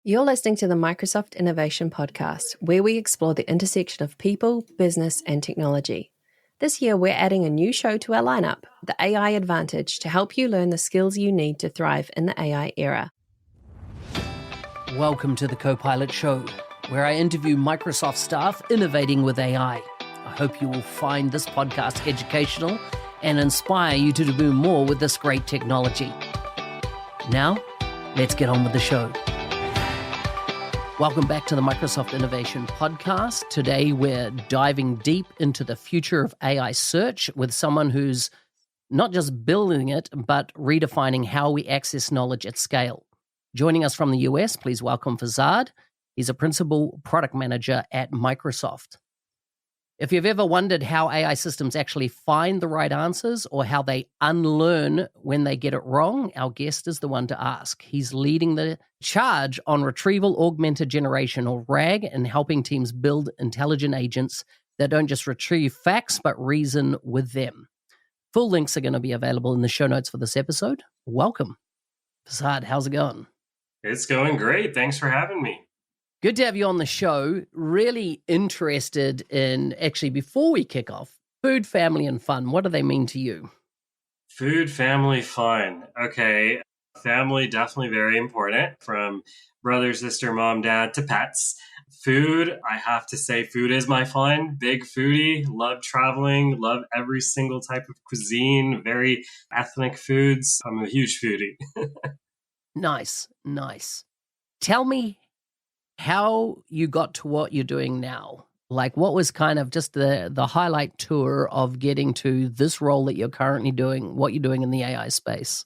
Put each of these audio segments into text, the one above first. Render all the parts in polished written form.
You're listening to the Microsoft Innovation Podcast, where we explore the intersection of people, business, and technology. This year, we're adding a new show to our lineup, The AI Advantage, to help you learn the skills you need to thrive in the AI era. Welcome to the Copilot Show, where I interview Microsoft staff innovating with AI. I hope you will find this podcast educational and inspire you to do more with this great technology. Now, let's get on with the show. Welcome back to the Microsoft Innovation Podcast. Today, we're diving deep into the future of AI search with someone who's not just building it, but redefining how we access knowledge at scale. Joining us from the US, please welcome Farzad. He's a principal product manager at Microsoft. If you've ever wondered how AI systems actually find the right answers or how they unlearn when they get it wrong, our guest is the one to ask. He's leading the charge on Retrieval-Augmented Generation, or RAG, and helping teams build intelligent agents that don't just retrieve facts, but reason with them. Full links are going to be available in the show notes for this episode. Welcome. Farzad, how's it going? It's going great. Thanks for having me. Good to have you on the show. Really interested in, actually, before we kick off, food, family, and fun. What do they mean to you? Food, family, fun. Okay. Family, definitely very important, from brother, sister, mom, dad to pets. Food, I have to say, food is my fun. Big foodie, love traveling, love every single type of cuisine, very ethnic foods. I'm a huge foodie. Nice. Tell me how you got to what you're doing now. Like, what was kind of just the highlight tour of getting to this role that you're currently doing, what you're doing in the AI space?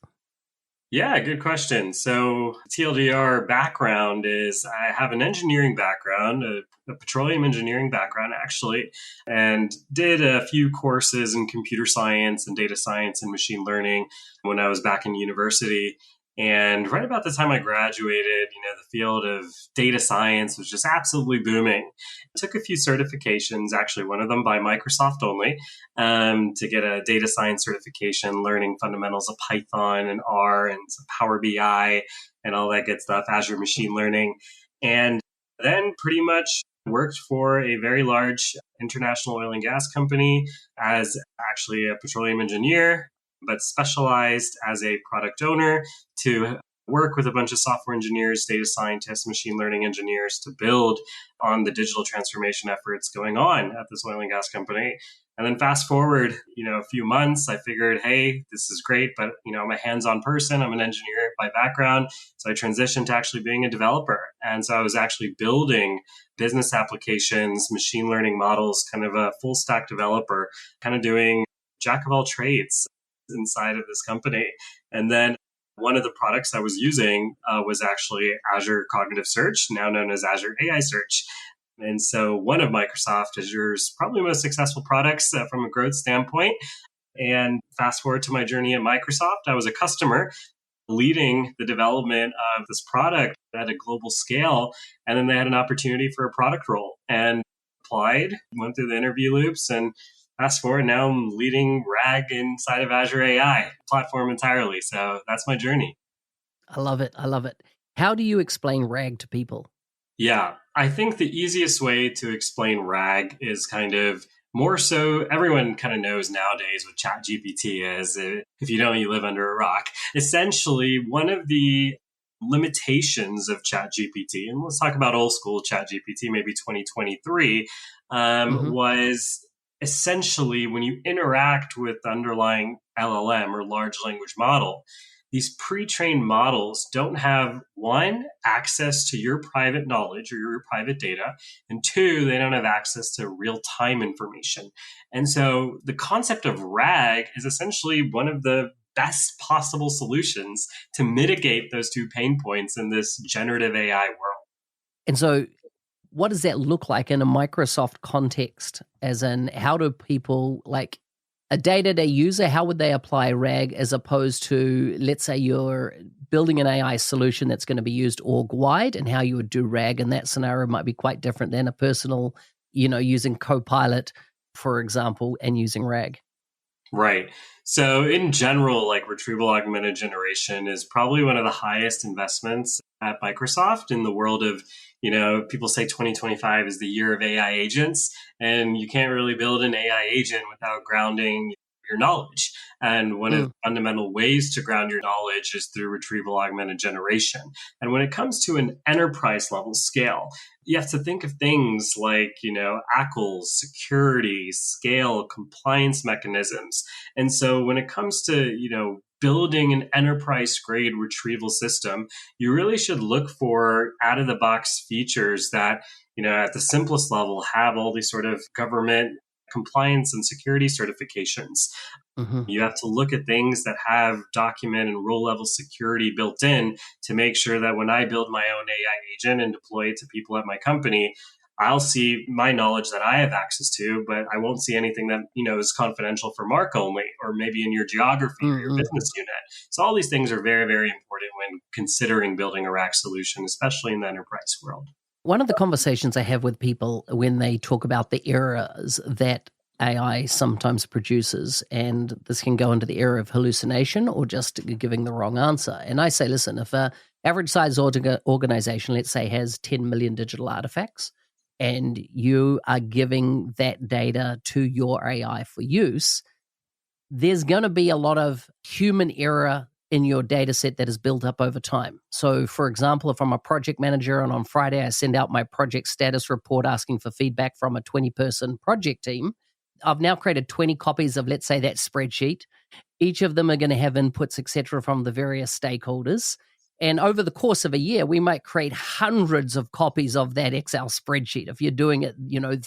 Yeah, good question. So TLDR background is I have an engineering background, a petroleum engineering background, actually, and did a few courses in computer science and data science and machine learning when I was back in university. And right about the time I graduated, the field of data science was just absolutely booming. I took a few certifications, actually one of them by Microsoft only, to get a data science certification, learning fundamentals of Python and R and some Power BI and all that good stuff, Azure machine learning. And then pretty much worked for a very large international oil and gas company as actually a petroleum engineer, but specialized as a product owner to work with a bunch of software engineers, data scientists, machine learning engineers to build on the digital transformation efforts going on at this oil and gas company. And then fast forward, a few months, I figured, hey, this is great, but, I'm a hands-on person. I'm an engineer by background. So I transitioned to actually being a developer. And so I was actually building business applications, machine learning models, kind of a full stack developer, kind of doing jack of all trades inside of this company. And then one of the products I was using was actually Azure Cognitive Search, now known as Azure AI Search. And so one of Microsoft Azure's probably most successful products from a growth standpoint. And fast forward to my journey at Microsoft, I was a customer leading the development of this product at a global scale. And then they had an opportunity for a product role and applied, went through the interview loops, and fast forward, now I'm leading RAG inside of Azure AI platform entirely. So that's my journey. I love it. How do you explain RAG to people? Yeah, I think the easiest way to explain RAG is kind of more so everyone kind of knows nowadays what ChatGPT is. If you don't, you live under a rock. Essentially, one of the limitations of ChatGPT, and let's talk about old school ChatGPT, maybe 2023, was essentially, when you interact with the underlying LLM or large language model, these pre-trained models don't have, one, access to your private knowledge or your private data, and two, they don't have access to real-time information. And so the concept of RAG is essentially one of the best possible solutions to mitigate those two pain points in this generative AI world. And so what does that look like in a Microsoft context? As in, how do people, like a day-to-day user, how would they apply RAG as opposed to, let's say you're building an AI solution that's going to be used org-wide, and how you would do RAG in that scenario might be quite different than a personal, using Copilot, for example, and using RAG. Right. So in general, like retrieval augmented generation is probably one of the highest investments at Microsoft in the world of, people say 2025 is the year of AI agents, and you can't really build an AI agent without grounding your knowledge. And one of the fundamental ways to ground your knowledge is through retrieval augmented generation. And when it comes to an enterprise level scale, you have to think of things like, ACLs, security, scale, compliance mechanisms. And so when it comes to, building an enterprise grade retrieval system, you really should look for out of the box features that, at the simplest level have all these sort of government compliance and security certifications. Mm-hmm. You have to look at things that have document and role level security built in to make sure that when I build my own AI agent and deploy it to people at my company, I'll see my knowledge that I have access to, but I won't see anything that, is confidential for Mark only, or maybe in your geography or your business unit. So all these things are very, very important when considering building a rack solution, especially in the enterprise world. One of the conversations I have with people when they talk about the errors that AI sometimes produces, and this can go into the area of hallucination or just giving the wrong answer. And I say, listen, if a average size organization, let's say, has 10 million digital artifacts, and you are giving that data to your AI for use, there's going to be a lot of human error in your data set that is built up over time. So, for example, if I'm a project manager and on Friday I send out my project status report asking for feedback from a 20-person project team, I've now created 20 copies of, let's say, that spreadsheet. Each of them are going to have inputs, etc., from the various stakeholders. And over the course of a year, we might create hundreds of copies of that Excel spreadsheet if you're doing it,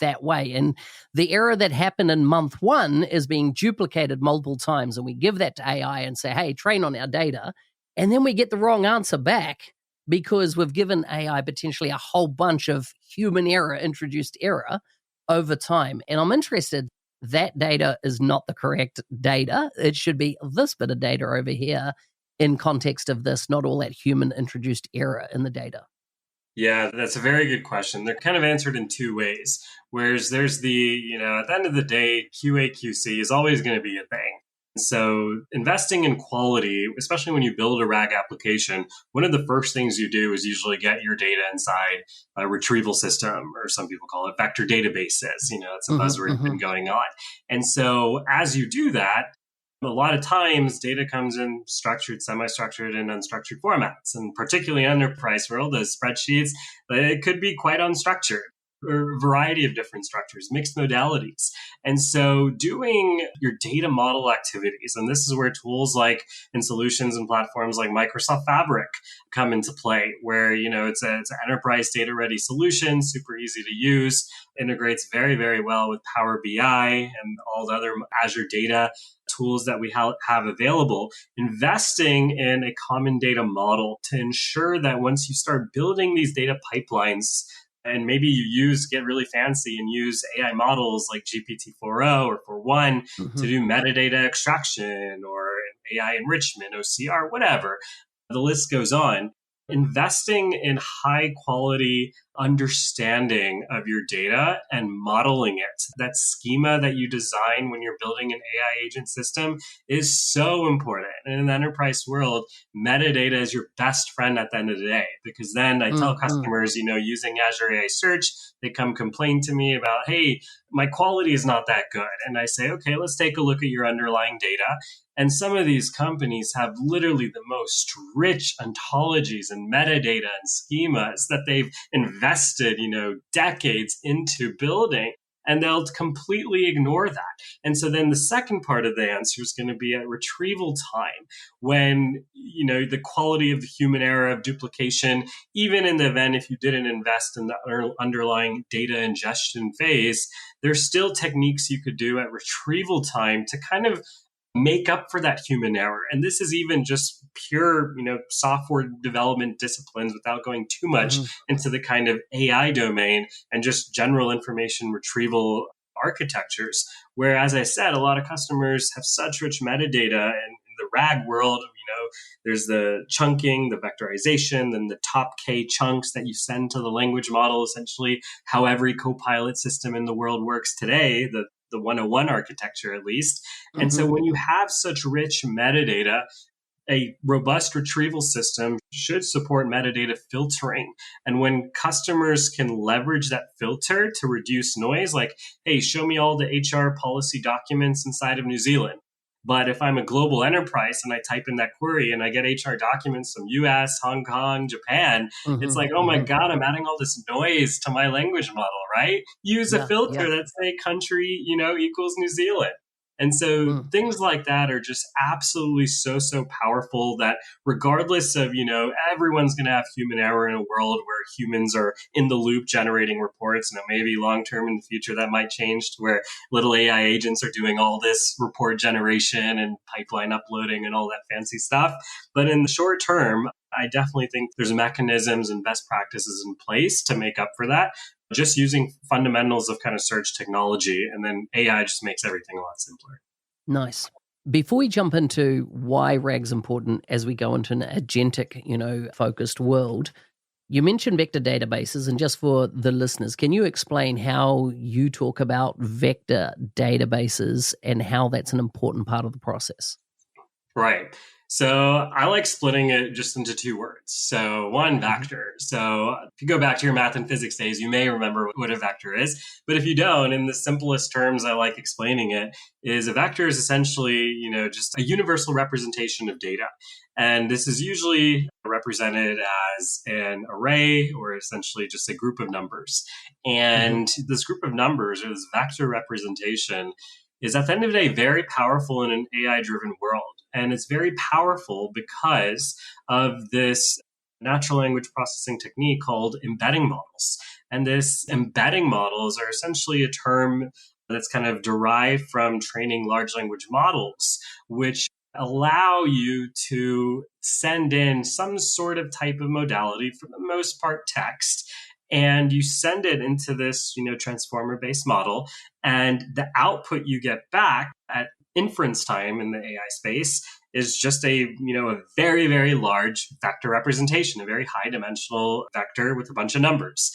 that way. And the error that happened in month one is being duplicated multiple times. And we give that to AI and say, hey, train on our data. And then we get the wrong answer back because we've given AI potentially a whole bunch of human error, introduced error over time. And I'm interested, that data is not the correct data. It should be this bit of data over here in context of this, not all that human introduced error in the data. Yeah, that's a very good question. They're kind of answered in two ways. Whereas there's the, at the end of the day, QA, QC is always going to be a thing. So investing in quality, especially when you build a RAG application, one of the first things you do is usually get your data inside a retrieval system, or some people call it vector databases. It's a buzzword that's been going on. And so as you do that, a lot of times data comes in structured, semi-structured, and unstructured formats. And particularly in enterprise world, as spreadsheets, it could be quite unstructured, or a variety of different structures, mixed modalities. And so doing your data model activities, and this is where tools like and solutions and platforms like Microsoft Fabric come into play, where, it's an enterprise data ready solution, super easy to use, integrates very, very well with Power BI and all the other Azure data tools that we have available. Investing in a common data model to ensure that once you start building these data pipelines, and maybe you get really fancy and use AI models like GPT-4o or 4.1 to do metadata extraction or AI enrichment, OCR, whatever. The list goes on. Investing in high quality understanding of your data and modeling it. That schema that you design when you're building an AI agent system is so important. And in the enterprise world, metadata is your best friend at the end of the day, because then I tell customers, using Azure AI Search, they come complain to me about, hey, my quality is not that good. And I say, okay, let's take a look at your underlying data. And some of these companies have literally the most rich ontologies and metadata and schemas that they've invested, decades into building, and they'll completely ignore that. And so then the second part of the answer is going to be at retrieval time, when, the quality of the human error of duplication, even in the event if you didn't invest in the underlying data ingestion phase, there's still techniques you could do at retrieval time to kind of make up for that human error. And this is even just pure, software development disciplines without going too much into the kind of AI domain and just general information retrieval architectures. Where, as I said, a lot of customers have such rich metadata, and in the RAG world, there's the chunking, the vectorization, then the top K chunks that you send to the language model, essentially how every Copilot system in the world works today. The the 101 architecture at least. And so Mm-hmm. when you have such rich metadata, a robust retrieval system should support metadata filtering. And when customers can leverage that filter to reduce noise, like, hey, show me all the HR policy documents inside of New Zealand. But if I'm a global enterprise and I type in that query and I get HR documents from US, Hong Kong, Japan, it's Mm-hmm. like, oh my Mm-hmm. God, I'm adding all this noise to my language model, right? Use a Yeah. Yeah. filter that say country, equals New Zealand. And so Mm. things like that are just absolutely so powerful that regardless of, everyone's going to have human error in a world where humans are in the loop generating reports. Maybe long term in the future that might change to where little AI agents are doing all this report generation and pipeline uploading and all that fancy stuff. But in the short term, I definitely think there's mechanisms and best practices in place to make up for that, just using fundamentals of kind of search technology, and then AI just makes everything a lot simpler. Nice. Before we jump into why RAG's important as we go into an agentic, focused world, you mentioned vector databases, and just for the listeners, can you explain how you talk about vector databases and how that's an important part of the process? Right. So I like splitting it just into two words. So one, Mm-hmm. vector. So if you go back to your math and physics days, you may remember what a vector is. But if you don't, in the simplest terms I like explaining it, is a vector is essentially, just a universal representation of data. And this is usually represented as an array or essentially just a group of numbers. And this group of numbers, or this vector representation, is at the end of the day very powerful in an AI-driven world. And it's very powerful because of this natural language processing technique called embedding models. And this embedding models are essentially a term that's kind of derived from training large language models, which allow you to send in some sort of type of modality, for the most part text, and you send it into this, transformer-based model, and the output you get back at inference time in the AI space is just a very, very large vector representation, a very high dimensional vector with a bunch of numbers.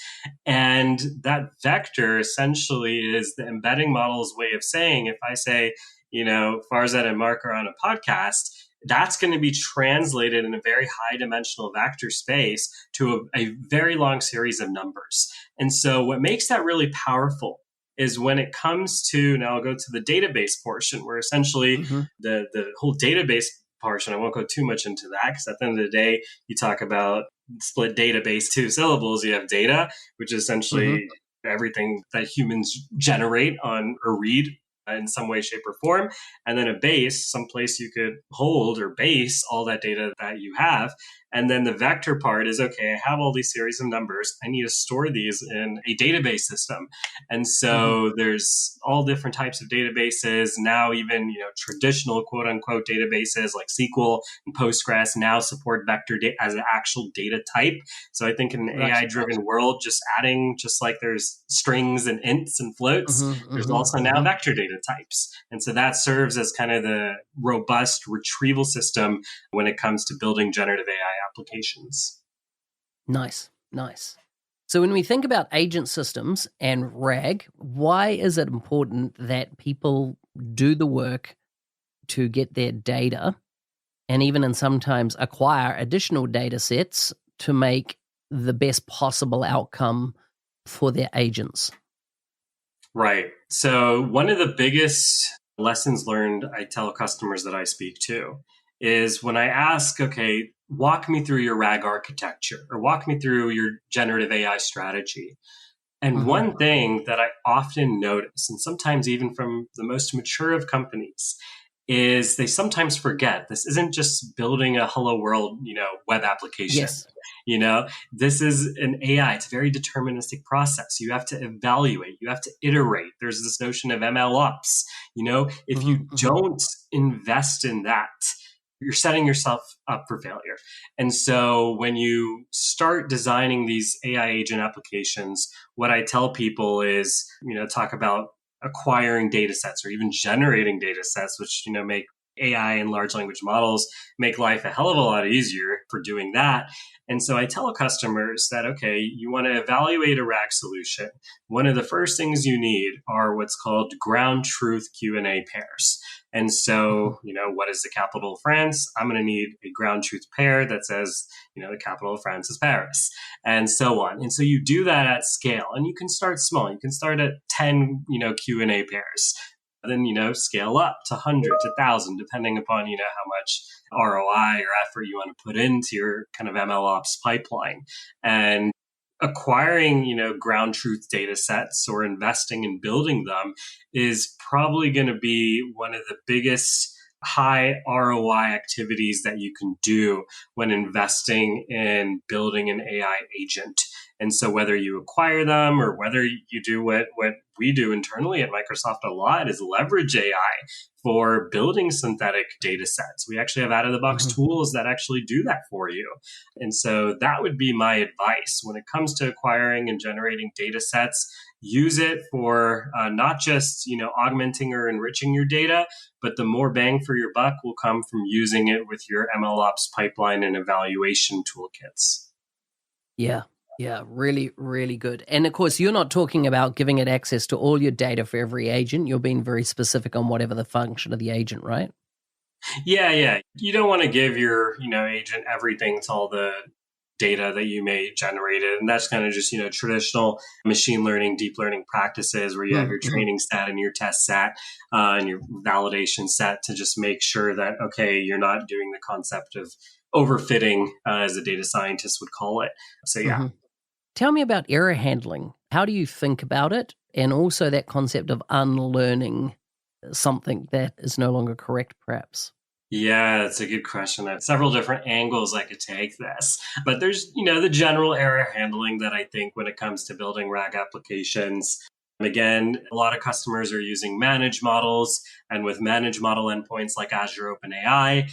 And that vector essentially is the embedding model's way of saying, if I say, Farzad and Mark are on a podcast, that's going to be translated in a very high dimensional vector space to a very long series of numbers. And so what makes that really powerful is when it comes to, now I'll go to the database portion, where essentially the whole database portion, I won't go too much into that, because at the end of the day, you talk about split database, two syllables. You have data, which is essentially everything that humans generate on or read in some way, shape, or form. And then a base, someplace you could hold or base all that data that you have. And then the vector part is, okay, I have all these series of numbers. I need to store these in a database system. And so there's all different types of databases. Now even, traditional quote unquote databases like SQL and Postgres now support vector as an actual data type. So I think in an AI driven world, just adding, just like there's strings and ints and floats, there's also now vector data types. And so that serves as kind of the robust retrieval system when it comes to building generative AI applications. Nice. So when we think about agent systems and RAG, why is it important that people do the work to get their data and even and sometimes acquire additional data sets to make the best possible outcome for their agents? Right. So one of the biggest lessons learned I tell customers that I speak to is when I ask, okay, walk me through your RAG architecture or walk me through your generative AI strategy. And one thing that I often notice, and sometimes even from the most mature of companies, is they sometimes forget this isn't just building a hello world, web application. Yes. This is an AI. It's a very deterministic process. You have to evaluate. You have to iterate. There's this notion of ML ops. If you don't invest in that, you're setting yourself up for failure. And so when you start designing these AI agent applications, what I tell people is, talk about acquiring data sets or even generating data sets, which, make AI and large language models make life a hell of a lot easier for doing that. And so I tell customers that, okay, you want to evaluate a RAG solution. One of the first things you need are what's called ground truth Q&A pairs. And so, what is the capital of France? I'm going to need a ground truth pair that says, the capital of France is Paris, and so on. And so you do that at scale, and you can start small. You can start at 10, Q&A pairs. Then, scale up to 100, to 1,000, depending upon, how much ROI or effort you want to put into your kind of MLOps pipeline. And acquiring, ground truth data sets or investing in building them is probably going to be one of the biggest high ROI activities that you can do when investing in building an AI agent. And so whether you acquire them or whether you do what we do internally at Microsoft a lot is leverage AI for building synthetic data sets. We actually have out-of-the-box tools that actually do that for you. And so that would be my advice when it comes to acquiring and generating data sets. Use it for not just augmenting or enriching your data, but the more bang for your buck will come from using it with your MLOps pipeline and evaluation toolkits. Yeah, really, really good. And of course, you're not talking about giving it access to all your data for every agent. You're being very specific on whatever the function of the agent, right? Yeah. You don't want to give your, agent everything to all the data that you may generate it. And that's kind of just, traditional machine learning, deep learning practices where you have your training set and your test set and your validation set to just make sure that, okay, you're not doing the concept of overfitting, as a data scientist would call it. So, yeah. Tell me about error handling. How do you think about it? And also that concept of unlearning something that is no longer correct, perhaps. Yeah, that's a good question. I have several different angles I could take this. But there's, the general error handling that I think when it comes to building RAG applications. Again, a lot of customers are using managed models. And with managed model endpoints like Azure OpenAI,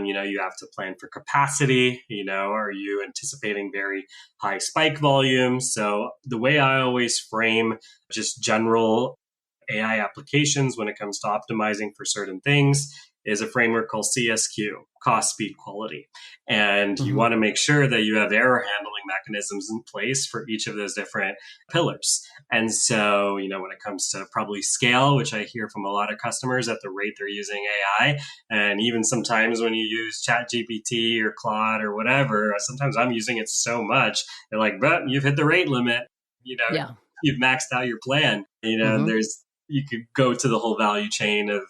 you have to plan for capacity. Are you anticipating very high spike volumes? So the way I always frame just general AI applications when it comes to optimizing for certain things is a framework called CSQ, cost, speed, quality. And you want to make sure that you have error handling mechanisms in place for each of those different pillars. And so, when it comes to probably scale, which I hear from a lot of customers at the rate they're using AI, and even sometimes when you use ChatGPT or Claude or whatever, sometimes I'm using it so much, they're like, but you've hit the rate limit, you've maxed out your plan, and you could go to the whole value chain of,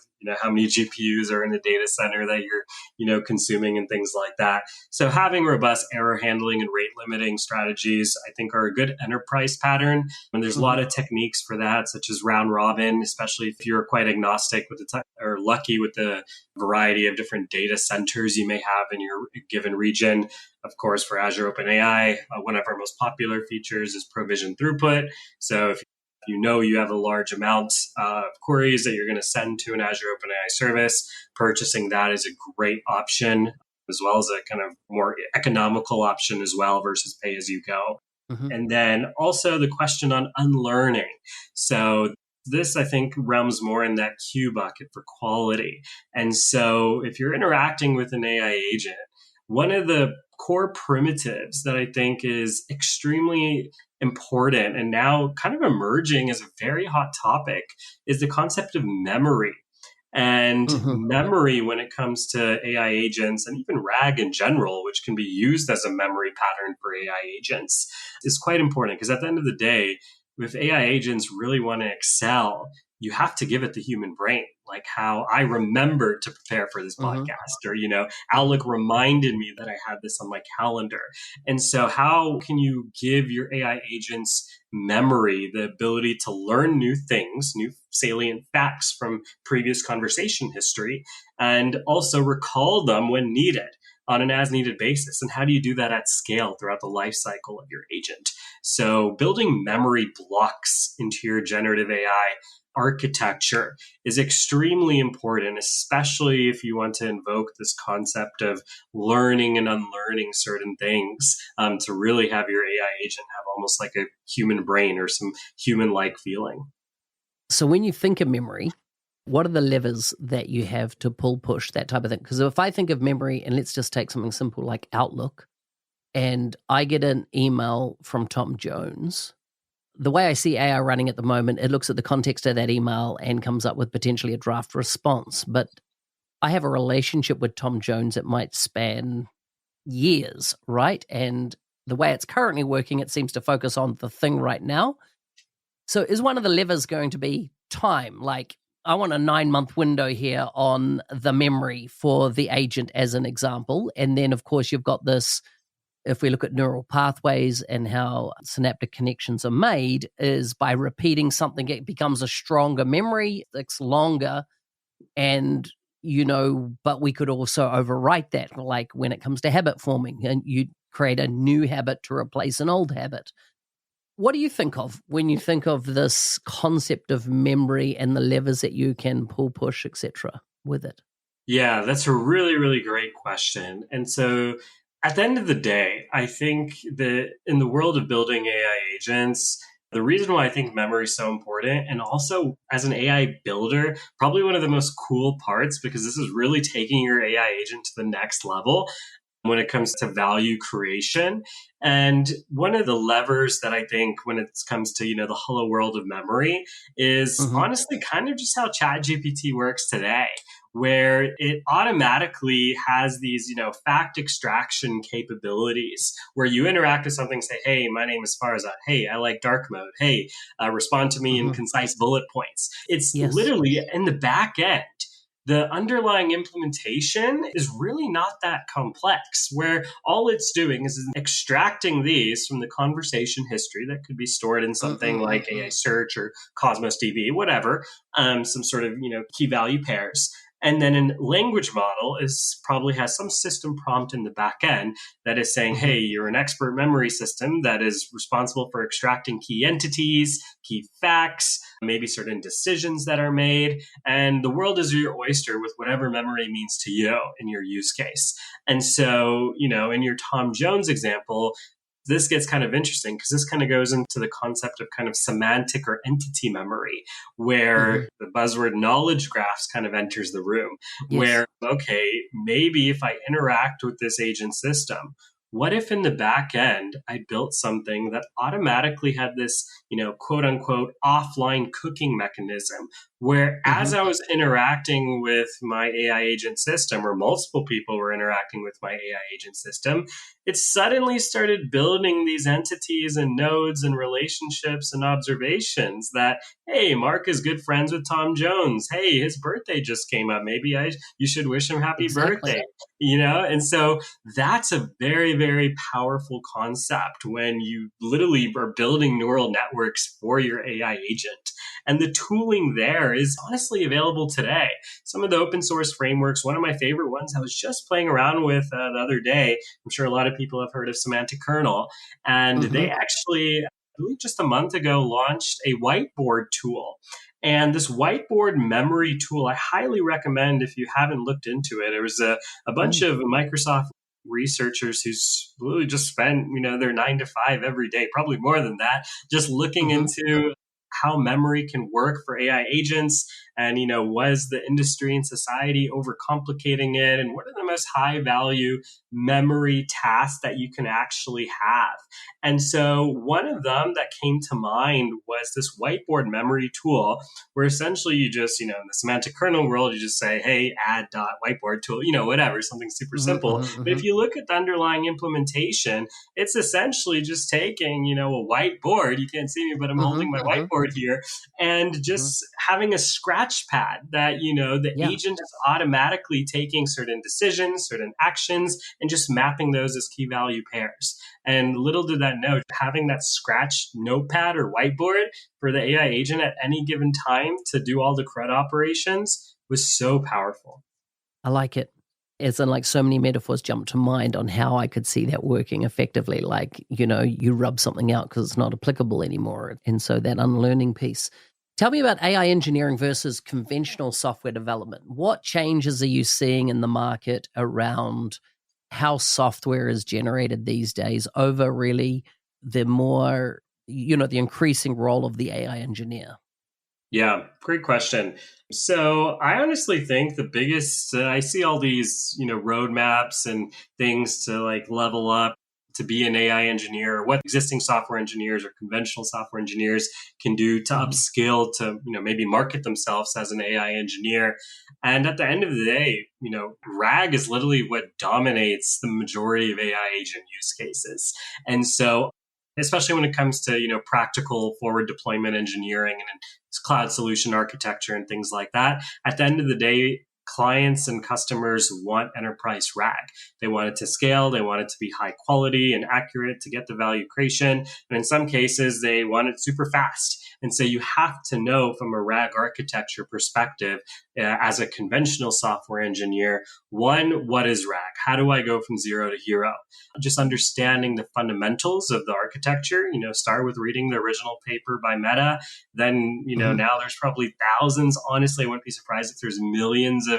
how many GPUs are in the data center that you're, consuming and things like that. So having robust error handling and rate limiting strategies, I think are a good enterprise pattern. And there's a lot of techniques for that, such as round robin, especially if you're quite agnostic with or lucky with the variety of different data centers you may have in your given region. Of course, for Azure OpenAI, one of our most popular features is provision throughput. So if you have a large amount of queries that you're going to send to an Azure OpenAI service, purchasing that is a great option, as well as a kind of more economical option as well versus pay as you go. And then also the question on unlearning. So this, I think, realms more in that Q bucket for quality. And so if you're interacting with an AI agent, one of the core primitives that I think is extremely important and now kind of emerging as a very hot topic is the concept of memory. And memory, when it comes to AI agents and even RAG in general, which can be used as a memory pattern for AI agents, is quite important because at the end of the day, if AI agents really want to excel, you have to give it the human brain, like how I remembered to prepare for this podcast, or, Outlook reminded me that I had this on my calendar. And so how can you give your AI agents memory, the ability to learn new things, new salient facts from previous conversation history, and also recall them when needed on an as-needed basis? And how do you do that at scale throughout the life cycle of your agent? So building memory blocks into your generative AI architecture is extremely important, especially if you want to invoke this concept of learning and unlearning certain things, to really have your AI agent have almost like a human brain or some human-like feeling. So when you think of memory, What are the levers that you have to pull, push, that type of thing? Because if I think of memory, and let's just take something simple like Outlook, and I get an email from Tom Jones, the way I see AI running at the moment, it looks at the context of that email and comes up with potentially a draft response. But I have a relationship with Tom Jones that might span years, right? And the way it's currently working, it seems to focus on the thing right now. So is one of the levers going to be time? Like, I want a 9-month window here on the memory for the agent as an example. And then, of course, you've got this, if we look at neural pathways and how synaptic connections are made, is by repeating something, it becomes a stronger memory, it's longer. And, but we could also overwrite that, like when it comes to habit forming, and you create a new habit to replace an old habit. What do you think of when you think of this concept of memory and the levers that you can pull, push, etc. with it? Yeah, that's a really, really great question. And so at the end of the day, I think that in the world of building AI agents, the reason why I think memory is so important, and also as an AI builder, probably one of the most cool parts, because this is really taking your AI agent to the next level when it comes to value creation. And one of the levers that I think when it comes to, the hello world of memory is honestly kind of just how ChatGPT works today, where it automatically has these, fact extraction capabilities where you interact with something, say, hey, my name is Farzad. Hey, I like dark mode. Hey, respond to me in concise bullet points. It's literally in the back end. The underlying implementation is really not that complex, where all it's doing is extracting these from the conversation history that could be stored in something like AI Search or Cosmos DB, whatever, some sort of, key value pairs. And then a language model probably has some system prompt in the back end that is saying, hey, you're an expert memory system that is responsible for extracting key entities, key facts, maybe certain decisions that are made. And the world is your oyster with whatever memory means to you in your use case. And so, in your Tom Jones example, this gets kind of interesting because this kind of goes into the concept of kind of semantic or entity memory, where the buzzword knowledge graphs kind of enters the room, where, okay, maybe if I interact with this agent system, what if in the back end, I built something that automatically had this, quote unquote, offline cooking mechanism, where as I was interacting with my AI agent system, or multiple people were interacting with my AI agent system, it suddenly started building these entities and nodes and relationships and observations that, hey, Mark is good friends with Tom Jones. Hey, his birthday just came up. Maybe you should wish him happy birthday. And so that's a very, very powerful concept when you literally are building neural networks for your AI agent. And the tooling there is honestly available today. Some of the open source frameworks, one of my favorite ones I was just playing around with the other day, I'm sure a lot of people have heard of Semantic Kernel, and they actually, I believe just a month ago, launched a whiteboard tool. And this whiteboard memory tool, I highly recommend if you haven't looked into it. There was a bunch of Microsoft researchers who's really just spent, their 9 to 5 every day, probably more than that, just looking into how memory can work for AI agents, and was the industry and society overcomplicating it, and what are the most high value memory tasks that you can actually have. And so one of them that came to mind was this whiteboard memory tool, where essentially you just, in the semantic kernel world, you just say, hey, add dot whiteboard tool, whatever, something super simple. But if you look at the underlying implementation, it's essentially just taking, a whiteboard. You can't see me, but I'm holding my whiteboard here, and just having a scratch pad that, the agent is automatically taking certain decisions, certain actions, and just mapping those as key value pairs. And little did that know, having that scratch notepad or whiteboard for the AI agent at any given time to do all the CRUD operations was so powerful. I like it. It's like so many metaphors jump to mind on how I could see that working effectively. Like, you rub something out because it's not applicable anymore. And so that unlearning piece. Tell me about AI engineering versus conventional software development. What changes are you seeing in the market around how software is generated these days over really the more, the increasing role of the AI engineer? Yeah, great question. So I honestly think the biggest, I see all these, roadmaps and things to like level up to be an AI engineer, what existing software engineers or conventional software engineers can do to Mhm. upskill to, maybe market themselves as an AI engineer. And at the end of the day, RAG is literally what dominates the majority of AI agent use cases. And so especially when it comes to, practical forward deployment engineering and cloud solution architecture and things like that. At the end of the day, clients and customers want enterprise RAG. They want it to scale, they want it to be high quality and accurate to get the value creation. And in some cases, they want it super fast. And so you have to know from a RAG architecture perspective, as a conventional software engineer, one, what is RAG? How do I go from zero to hero? Just understanding the fundamentals of the architecture, start with reading the original paper by Meta. Then, Mhm. now there's probably thousands. Honestly, I wouldn't be surprised if there's millions of,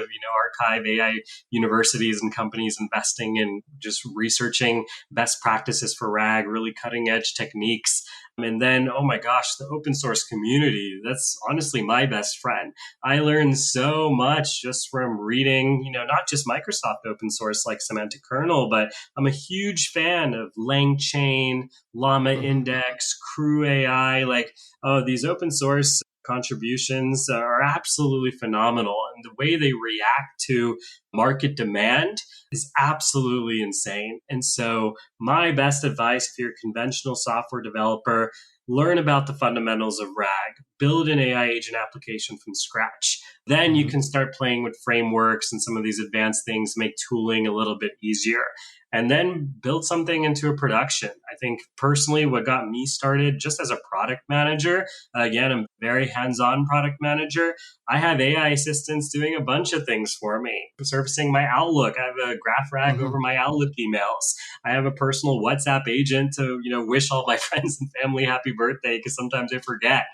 archive AI universities and companies investing in just researching best practices for RAG, really cutting edge techniques. And then, oh my gosh, the open source community, that's honestly my best friend. I learned so much just from reading, not just Microsoft open source like Semantic Kernel, but I'm a huge fan of LangChain, Llama Mhm. Index, Crew AI. Like, oh, these open source contributions are absolutely phenomenal. And the way they react to market demand is absolutely insane. And so, my best advice if you're a conventional software developer, learn about the fundamentals of RAG, build an AI agent application from scratch. Then you Mhm. can start playing with frameworks and some of these advanced things, make tooling a little bit easier, and then build something into a production. I think personally, what got me started just as a product manager, again, I'm a very hands on product manager. I have AI assistants doing a bunch of things for me, servicing my Outlook. I have a graph rag over Mhm. my Outlook emails. I have a personal WhatsApp agent to, wish all my friends and family happy birthday because sometimes I forget.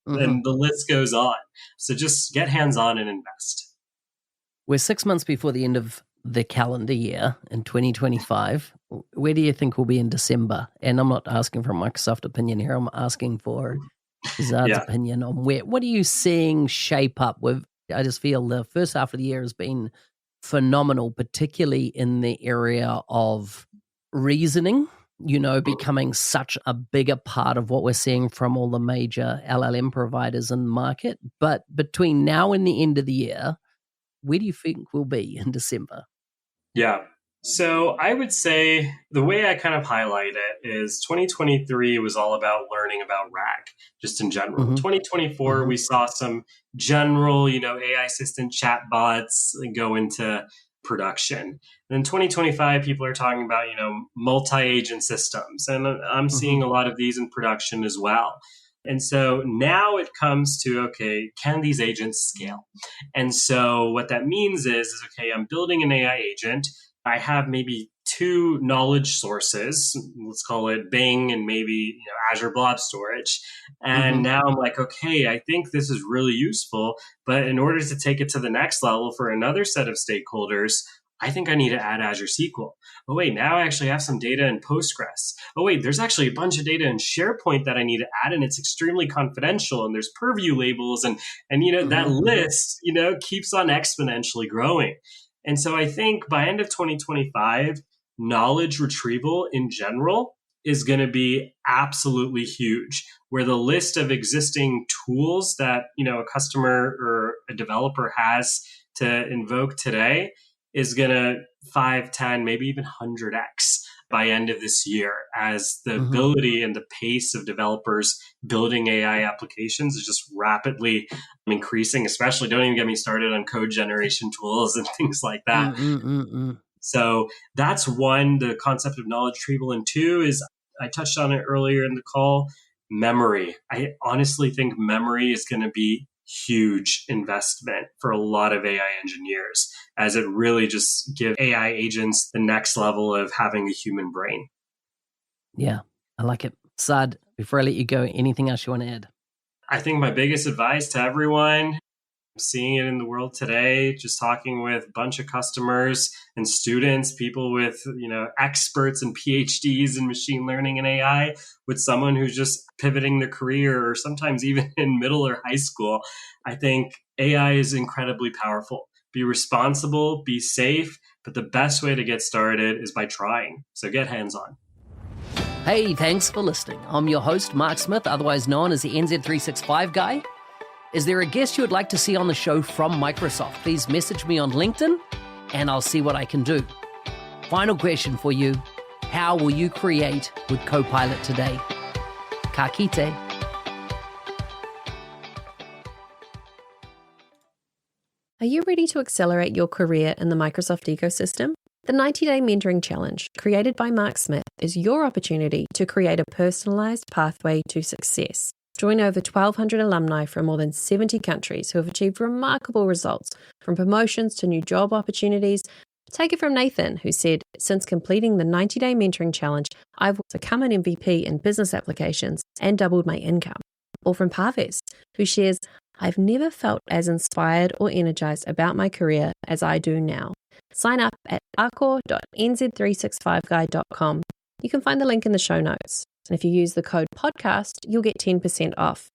Mhm. And the list goes on. So just get hands on and invest. We're 6 months before the end of the calendar year in 2025. Where do you think we'll be in December? And I'm not asking for a Microsoft opinion here. I'm asking for Farzad's Yeah. opinion on what are you seeing shape up with? I just feel the first half of the year has been phenomenal, particularly in the area of reasoning, becoming such a bigger part of what we're seeing from all the major LLM providers in the market. But between now and the end of the year, where do you think we'll be in December? Yeah. So I would say the way I kind of highlight it is 2023 was all about learning about RAG, just in general. Mhm. 2024, Mhm. we saw some general, AI assistant chatbots go into production. And then 2025, people are talking about, multi-agent systems. And I'm seeing Mhm. a lot of these in production as well. And so now it comes to, okay, can these agents scale? And so what that means is okay, I'm building an AI agent. I have maybe two knowledge sources. Let's call it Bing and maybe Azure Blob Storage. And Mhm. now I'm like, okay, I think this is really useful. But in order to take it to the next level for another set of stakeholders, I think I need to add Azure SQL. Oh, wait, now I actually have some data in Postgres. Oh, wait, there's actually a bunch of data in SharePoint that I need to add, and it's extremely confidential, and there's purview labels, and that Mhm. Mhm. list, keeps on exponentially growing. And so I think by end of 2025, knowledge retrieval in general is going to be absolutely huge, where the list of existing tools that, a customer or a developer has to invoke today is going to 5, 10, maybe even 100x by end of this year, as the Mhm. ability and the pace of developers building AI applications is just rapidly increasing. Especially, don't even get me started on code generation tools and things like that. Mm, mm, mm, mm. So that's one, the concept of knowledge retrieval. And two is, I touched on it earlier in the call, memory. I honestly think memory is going to be huge investment for a lot of AI engineers, as it really just gives AI agents the next level of having a human brain. Yeah, I like it. Sad, before I let you go, anything else you want to add? I think my biggest advice to everyone, seeing it in the world today, just talking with a bunch of customers and students, people with, experts and PhDs in machine learning and AI, with someone who's just pivoting their career or sometimes even in middle or high school. I think AI is incredibly powerful. Be responsible, be safe, but the best way to get started is by trying. So get hands-on. Hey, thanks for listening. I'm your host, Mark Smith, otherwise known as the NZ365 guy. Is there a guest you would like to see on the show from Microsoft? Please message me on LinkedIn and I'll see what I can do. Final question for you. How will you create with Copilot today? Ka kite. Are you ready to accelerate your career in the Microsoft ecosystem? The 90-Day Mentoring Challenge, created by Mark Smith, is your opportunity to create a personalized pathway to success. Join over 1,200 alumni from more than 70 countries who have achieved remarkable results, from promotions to new job opportunities. Take it from Nathan, who said, "Since completing the 90-Day Mentoring Challenge, I've become an MVP in business applications and doubled my income." Or from Parvez, who shares, "I've never felt as inspired or energized about my career as I do now." Sign up at arcor.nz365guide.com. You can find the link in the show notes. And if you use the code podcast, you'll get 10% off.